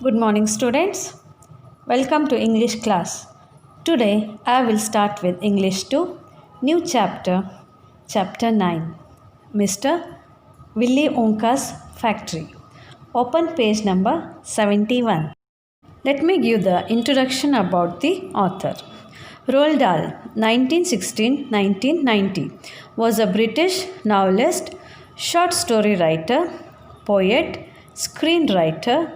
Good morning, students. Welcome to English class. Today I will start with English 2, new chapter, chapter 9, Mr. Willy Wonka's Factory. Open page number 71. Let me give the introduction about the author. Roald Dahl, 1916-1990, was a British novelist, short story writer, poet, screenwriter,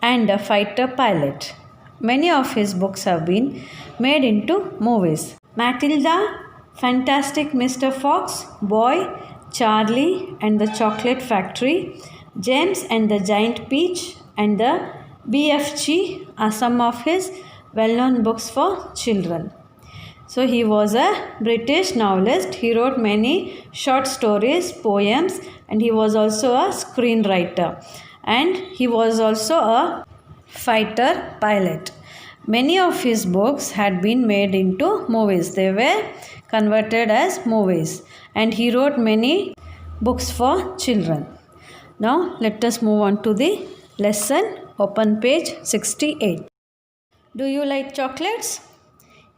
and a fighter pilot. Many of his books have been made into movies. Matilda, Fantastic Mr. Fox, Boy, Charlie and the Chocolate Factory, James and the Giant Peach, and the BFG are some of his well known books for children. So, he was a British novelist. He wrote many short stories, poems, and he was also a screenwriter. And he was also a fighter pilot. Many of his books had been made into movies. They were converted as movies. And he wrote many books for children. Now, let us move on to the lesson. Open page 68. Do you like chocolates?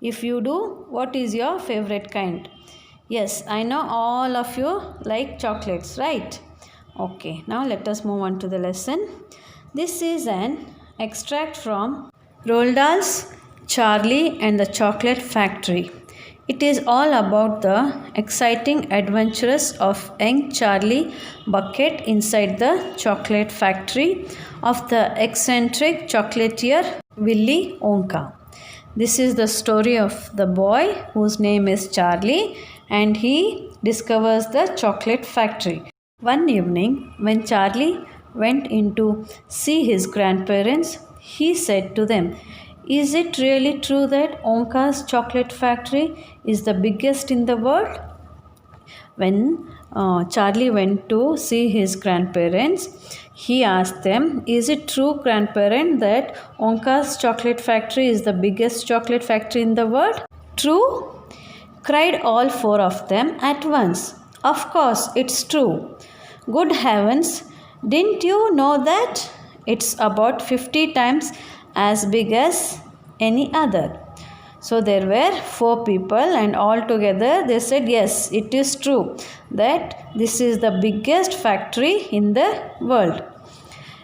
If you do, what is your favorite kind? Yes, I know all of you like chocolates, right? Okay, now let us move on to the lesson. This is an extract from Roald Dahl's Charlie and the Chocolate Factory. It is all about the exciting adventures of young Charlie Bucket inside the chocolate factory of the eccentric chocolatier Willy Wonka. This is the story of the boy whose name is Charlie and he discovers the chocolate factory. One evening, when Charlie went in to see his grandparents, he said to them, "Is it really true that Wonka's chocolate factory is the biggest in the world?" When Charlie went to see his grandparents, he asked them, "Is it true, grandparent, that Wonka's chocolate factory is the biggest chocolate factory in the world?" "True?" cried all four of them at once. "Of course, it's true." "Good heavens, didn't you know that? It's about 50 times as big as any other." So there were four people and all together they said, "Yes, it is true that this is the biggest factory in the world.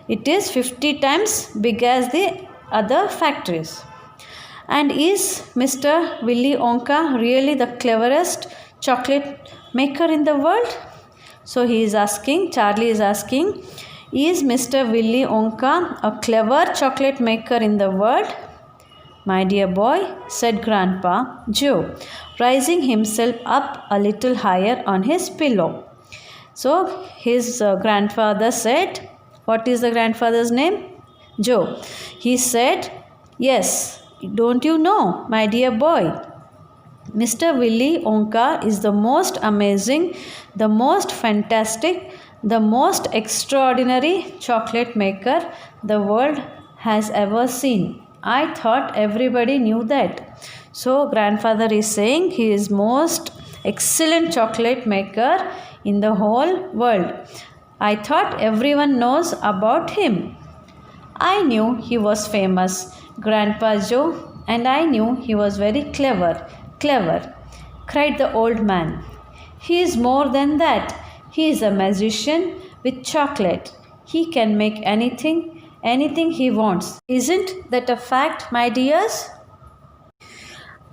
It is 50 times big as the other factories." "And is Mr. Willy Wonka really the cleverest chocolate maker in the world?" So he is asking, Charlie is asking, "Is Mr. Willy Wonka a clever chocolate maker in the world?" "My dear boy," said Grandpa Joe, raising himself up a little higher on his pillow. So his grandfather said, what is the grandfather's name? Joe. He said, "Yes, don't you know, my dear boy, Mr. Willy Wonka is the most amazing, the most fantastic, the most extraordinary chocolate maker the world has ever seen. I thought everybody knew that." So grandfather is saying he is most excellent chocolate maker in the whole world. I thought everyone knows about him. "I knew he was famous, Grandpa Joe, and I knew he was very clever, cried the old man. "He is more than that. He is a magician with chocolate. He can make anything he wants. Isn't that a fact, my dears?"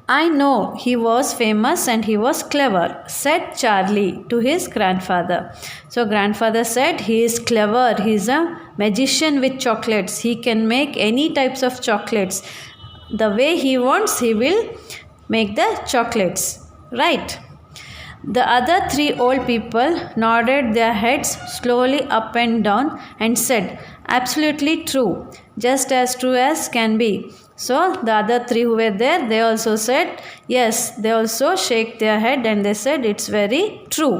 "I know he was famous and he was clever," said Charlie to his grandfather. So grandfather said, "He is clever, he is a magician with chocolates. He can make any types of chocolates. The way he wants, he will make the chocolates, right?" The other three old people nodded their heads slowly up and down and said, "Absolutely true, just as true as can be." So the other three who were there, they also said, yes, they also shake their head and they said, "It's very true."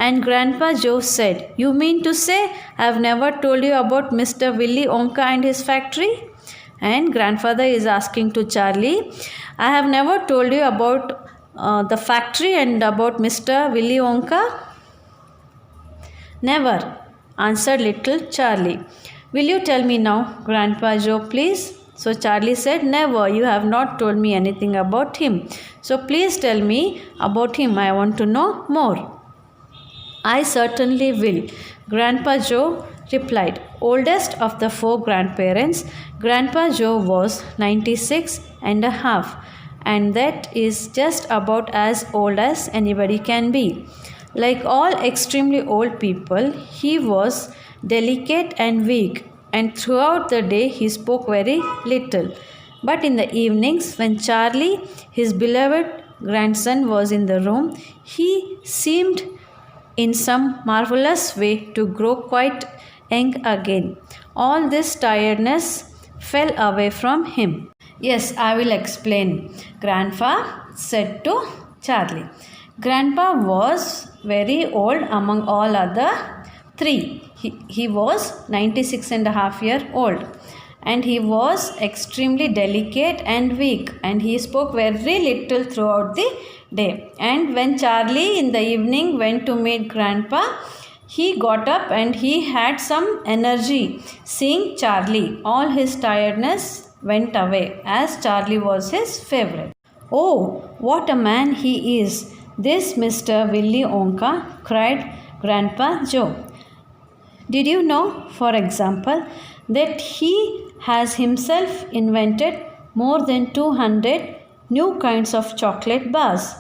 And Grandpa Joe said, "You mean to say I have never told you about Mr. Willy Wonka and his factory?" And grandfather is asking to Charlie, "I have never told you about the factory and about Mr. Willy Wonka?" "Never," answered little Charlie. Will you tell me now, Grandpa Joe, please? So Charlie said, Never, you have not told me anything about him. So please tell me about him. I want to know more. I certainly will, Grandpa Joe replied. Oldest of the four grandparents, Grandpa Joe was 96 and a half, and that is just about as old as anybody can be. Like all extremely old people, he was delicate and weak, and throughout the day he spoke very little. But in the evenings, when Charlie, his beloved grandson, was in the room, he seemed in some marvelous way to grow quite young again. All this tiredness fell away from him. Yes, I will explain, Grandpa said to Charlie. Grandpa was very old among all other three. He was 96 and a half year old, and he was extremely delicate and weak, and he spoke very little throughout the day. And when Charlie in the evening went to meet Grandpa, he got up and he had some energy. Seeing Charlie, all his tiredness went away, as Charlie was his favorite. Oh, what a man he is, this Mr. Willy Wonka, cried Grandpa Joe. Did you know, for example, that he has himself invented more than 200 new kinds of chocolate bars,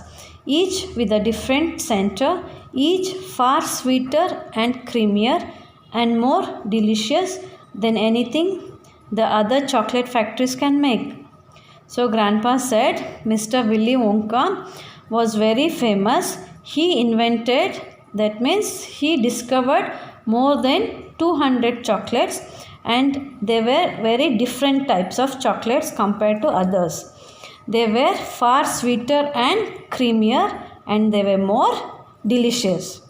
each with a different center, each far sweeter and creamier and more delicious than anything the other chocolate factories can make. So Grandpa said Mr. Willy Wonka was very famous. He invented, that means he discovered more than 200 chocolates, and they were very different types of chocolates compared to others. They were far sweeter and creamier, and they were more delicious.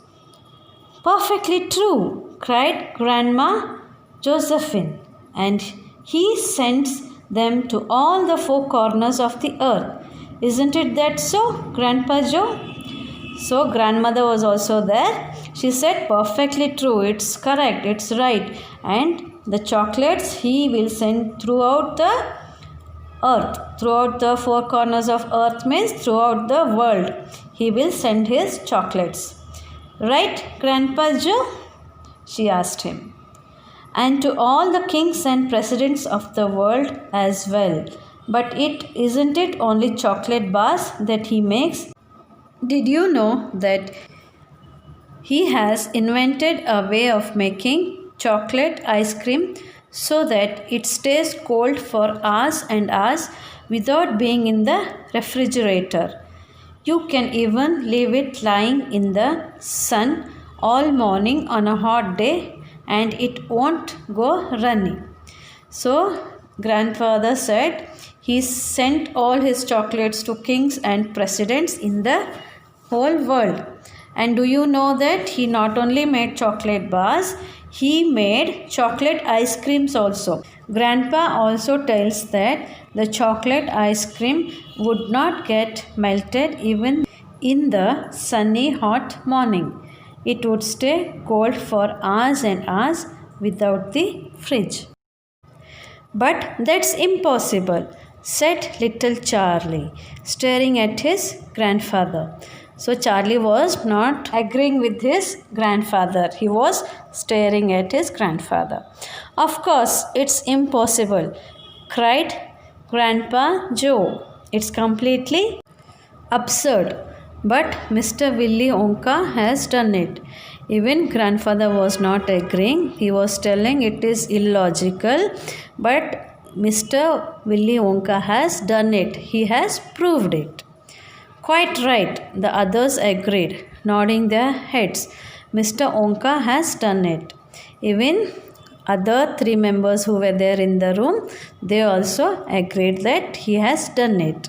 Perfectly true, cried Grandma Josephine, and he sends them to all the four corners of the earth. Isn't it that so, Grandpa Joe? So grandmother was also there. She said, perfectly true, it's correct, it's right. And the chocolates he will send throughout the earth. Throughout the four corners of earth means throughout the world. He will send his chocolates. Right, Grandpa Joe? She asked him. And to all the kings and presidents of the world as well. But isn't it only chocolate bars that he makes? Did you know that he has invented a way of making chocolate ice cream so that it stays cold for hours and hours without being in the refrigerator? You can even leave it lying in the sun all morning on a hot day and it won't go runny. So, grandfather said he sent all his chocolates to kings and presidents in the whole world. And do you know that he not only made chocolate bars, he made chocolate ice creams also. Grandpa also tells that the chocolate ice cream would not get melted even in the sunny hot morning. It would stay cold for hours and hours without the fridge. But that's impossible, said little Charlie, staring at his grandfather. So Charlie was not agreeing with his grandfather. He was staring at his grandfather. Of course, it's impossible, cried Grandpa Joe. It's completely absurd. But Mr. Willy Wonka has done it. Even grandfather was not agreeing. He was telling it is illogical. But Mr. Willy Wonka has done it. He has proved it. Quite right, the others agreed, nodding their heads. Mr. Wonka has done it. Even other three members who were there in the room, they also agreed that he has done it.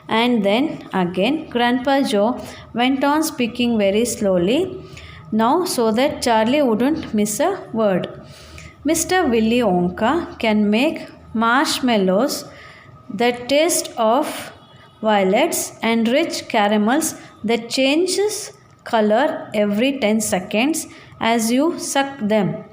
And then again, Grandpa Joe went on speaking very slowly, now so that Charlie wouldn't miss a word. Mr. Willy Wonka can make marshmallows that taste of violets and rich caramels that changes color every 10 seconds as you suck them.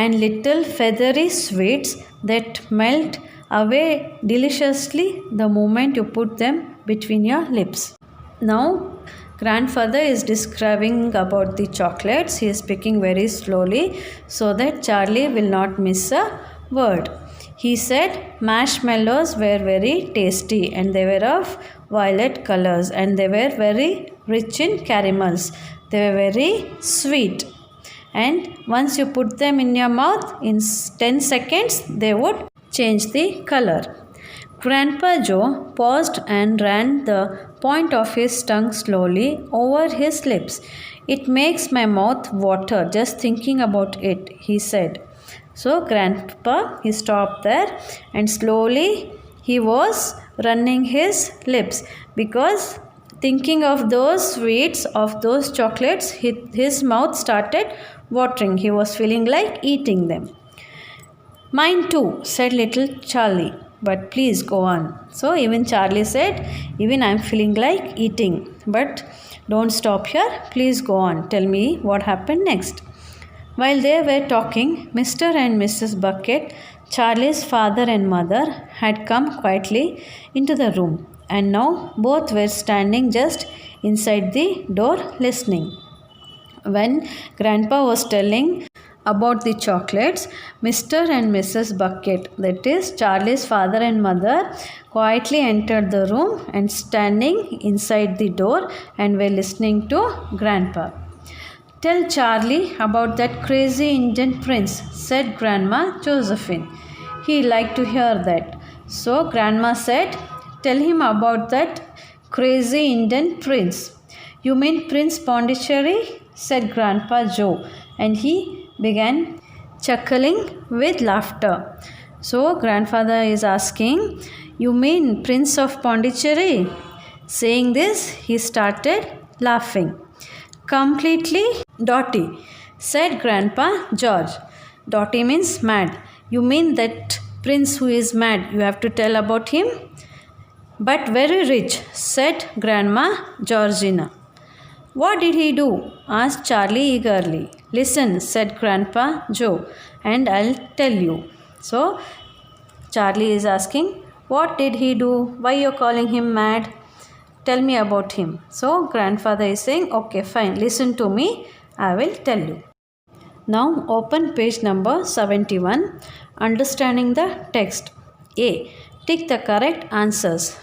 and little feathery sweets that melt away deliciously the moment you put them between your lips. Now, grandfather is describing about the chocolates. He is speaking very slowly so that Charlie will not miss a word. He said marshmallows were very tasty and they were of violet colors and they were very rich in caramels. They were very sweet. And once you put them in your mouth, in 10 seconds, they would change the color. Grandpa Joe paused and ran the point of his tongue slowly over his lips. It makes my mouth water just thinking about it, he said. So, Grandpa, he stopped there and slowly he was running his lips because thinking of those sweets, of those chocolates, his mouth started watering. He was feeling like eating them. Mine too, said little Charlie. But please go on. So even Charlie said, even I'm feeling like eating. But don't stop here. Please go on. Tell me what happened next. While they were talking, Mr. and Mrs. Bucket, Charlie's father and mother, had come quietly into the room. And now both were standing just inside the door listening. When Grandpa was telling about the chocolates, Mr. and Mrs. Bucket, that is Charlie's father and mother, quietly entered the room and standing inside the door and were listening to Grandpa. Tell Charlie about that crazy Indian prince, said Grandma Josephine. He liked to hear that. So Grandma said, tell him about that crazy Indian prince. You mean Prince Pondicherry? Said Grandpa Joe, and he began chuckling with laughter. So grandfather is asking, you mean Prince of Pondicherry? Saying this, he started laughing. Completely dotty, said Grandpa George. Dotty means mad. You mean that prince who is mad, you have to tell about him? But very rich, said Grandma Georgina. What did he do? Asked Charlie eagerly. Listen, said Grandpa Joe, and I'll tell you. So, Charlie is asking, what did he do? Why you're calling him mad? Tell me about him. So, grandfather is saying, okay, fine, listen to me. I will tell you. Now, open page number 71. Understanding the text. A. Tick the correct answers.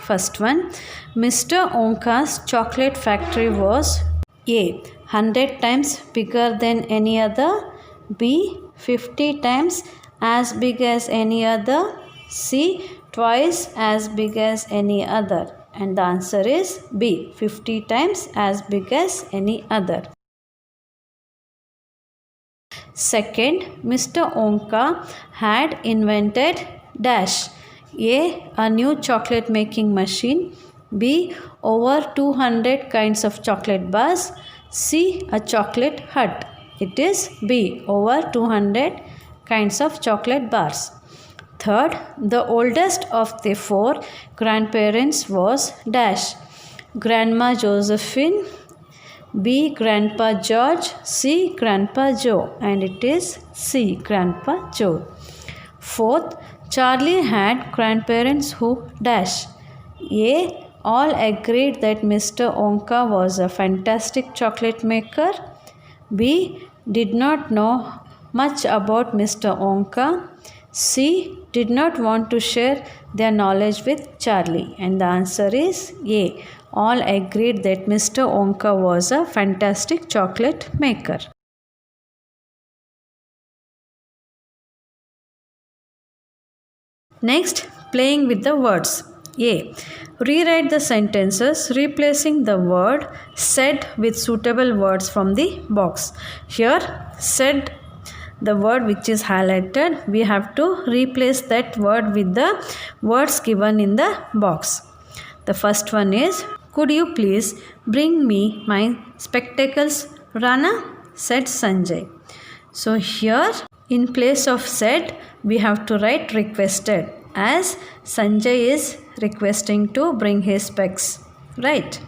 First one, Mr. Onka's chocolate factory was A. 100 times bigger than any other. B. 50 times as big as any other. C. Twice as big as any other. And the answer is B. 50 times as big as any other. Second, Mr. Onka had invented dash. A new chocolate making machine. B. Over 200 kinds of chocolate bars. C. A chocolate hut. It is B. Over 200 kinds of chocolate bars. Third, the oldest of the four grandparents was dash. Grandma Josephine. B. Grandpa George. C. Grandpa Joe. And it is C. Grandpa Joe. Fourth, Charlie had grandparents who dash. A. All agreed that Mr. Onka was a fantastic chocolate maker. B. Did not know much about Mr. Onka. C. Did not want to share their knowledge with Charlie. And the answer is A. All agreed that Mr. Onka was a fantastic chocolate maker. Next, playing with the words. A. Rewrite the sentences replacing the word said with suitable words from the box. Here, said, the word which is highlighted, we have to replace that word with the words given in the box. The first one is, could you please bring me my spectacles, Rana? Said Sanjay. So here, in place of said, we have to write requested, as Sanjay is requesting to bring his specs. Right.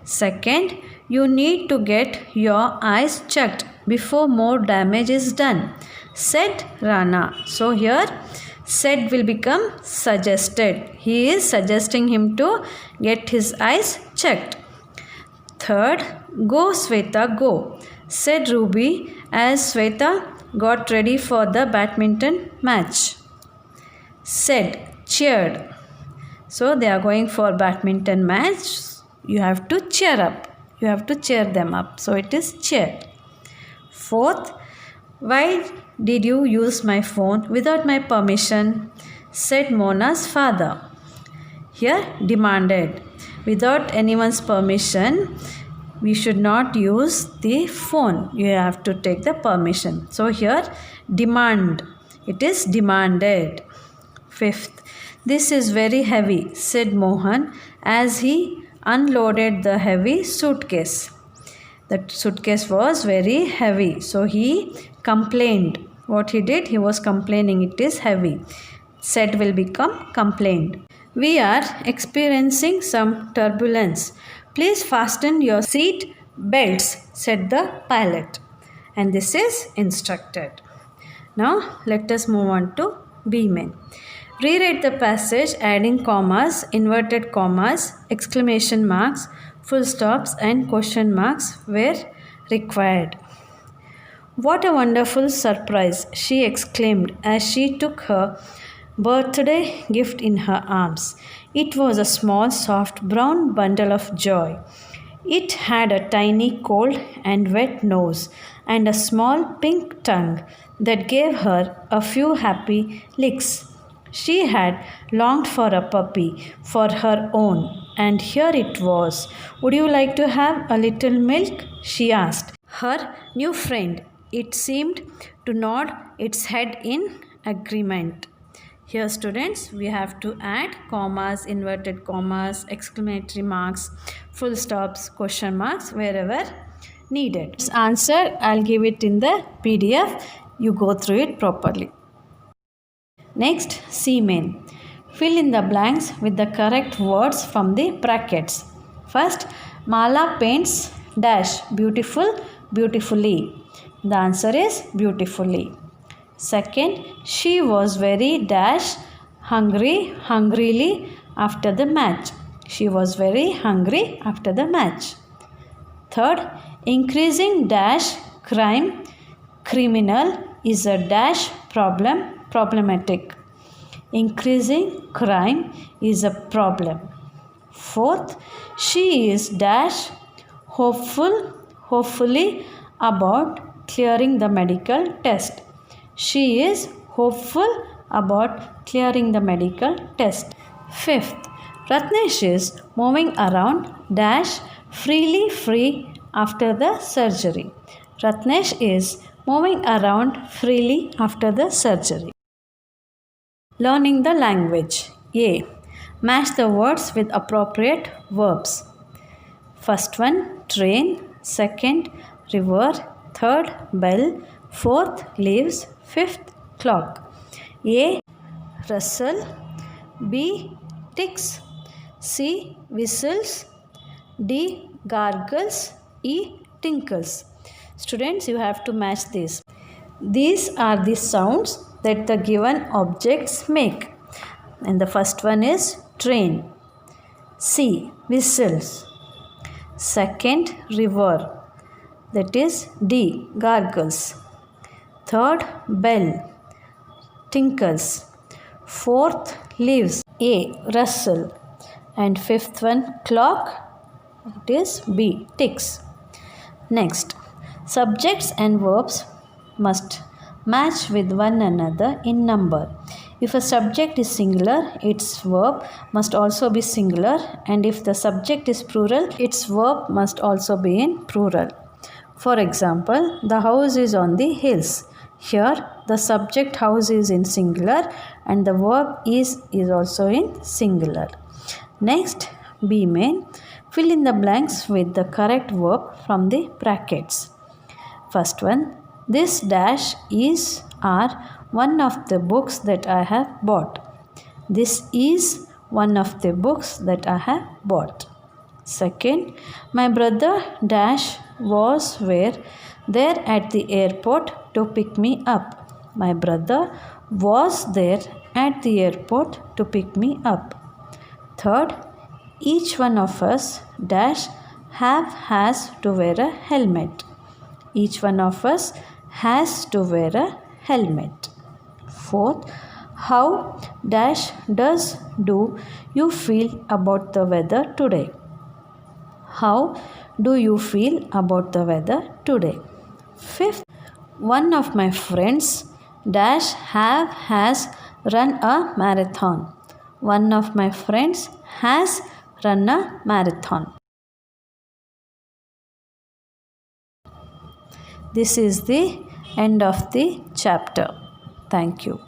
Second, you need to get your eyes checked before more damage is done. said Rana. So here said will become suggested. He is suggesting him to get his eyes checked. Third, go Sweta, go, said Ruby as Sweta got ready for the badminton match. Said, cheered. So they are going for badminton match. You have to cheer up. You have to cheer them up. So it is cheered. Fourth, why did you use my phone without my permission? Said Mona's father. Here demanded. Without anyone's permission, we should not use the phone. You have to take the permission. So here demand. It is demanded. Fifth, this is very heavy, said Mohan as he unloaded the heavy suitcase. The suitcase was very heavy. So he complained. What he did, he was complaining it is heavy. Said will become complained. We are experiencing some turbulence. Please fasten your seat belts, said the pilot. And this is instructed. Now let us move on to B main. Rewrite the passage adding commas, inverted commas, exclamation marks, full stops and question marks where required. What a wonderful surprise, she exclaimed as she took her birthday gift in her arms. It was a small, soft, brown bundle of joy. It had a tiny, cold, and wet nose and a small pink tongue that gave her a few happy licks. She had longed for a puppy for her own, and here it was. Would you like to have a little milk? She asked. Her new friend, it seemed, to nod its head in agreement. Here students, we have to add commas, inverted commas, exclamatory marks, full stops, question marks wherever needed. This answer, I'll give it in the PDF. You go through it properly. Next, C main. Fill in the blanks with the correct words from the brackets. First, Mala paints dash beautiful, beautifully. The answer is beautifully. Second, she was very dash hungry, hungrily after the match. She was very hungry after the match. Third, increasing dash crime, criminal is a dash problematic. Increasing crime is a problem. Fourth, she is dash hopefully about clearing the medical test. She is hopeful about clearing the medical test. Fifth, Ratnesh is moving around dash freely free after the surgery. Ratnesh is moving around freely after the surgery. Learning the language. A. Match the words with appropriate verbs. First one, train. Second, river. Third, bell. Fourth, leaves. Fifth, clock. A. Rustle. B. Ticks. C. Whistles. D. Gargles. E. Tinkles. Students, you have to match this. These are the sounds that the given objects make. And the first one is train. C. Whistles. Second, river. That is D. Gargles. Third, bell. Tinkles. Fourth, leaves. A. Rustle. And fifth one, clock. It is B. Ticks. Next, subjects and verbs must match with one another in number. If a subject is singular, its verb must also be singular, and if the subject is plural, its verb must also be in plural. For example, the house is on the hills. Here, the subject house is in singular and the verb is also in singular. Next, B main. Fill in the blanks with the correct verb from the brackets. First one, this dash is one of the books that I have bought. This is one of the books that I have bought. Second, my brother dash was there at the airport to pick me up. My brother was there at the airport to pick me up. Third, each one of us dash has to wear a helmet. Each one of us has to wear a helmet. Fourth, how dash does do you feel about the weather today? How do you feel about the weather today? Fifth, one of my friends dash has run a marathon. One of my friends has run a marathon. This is the end of the chapter. Thank you.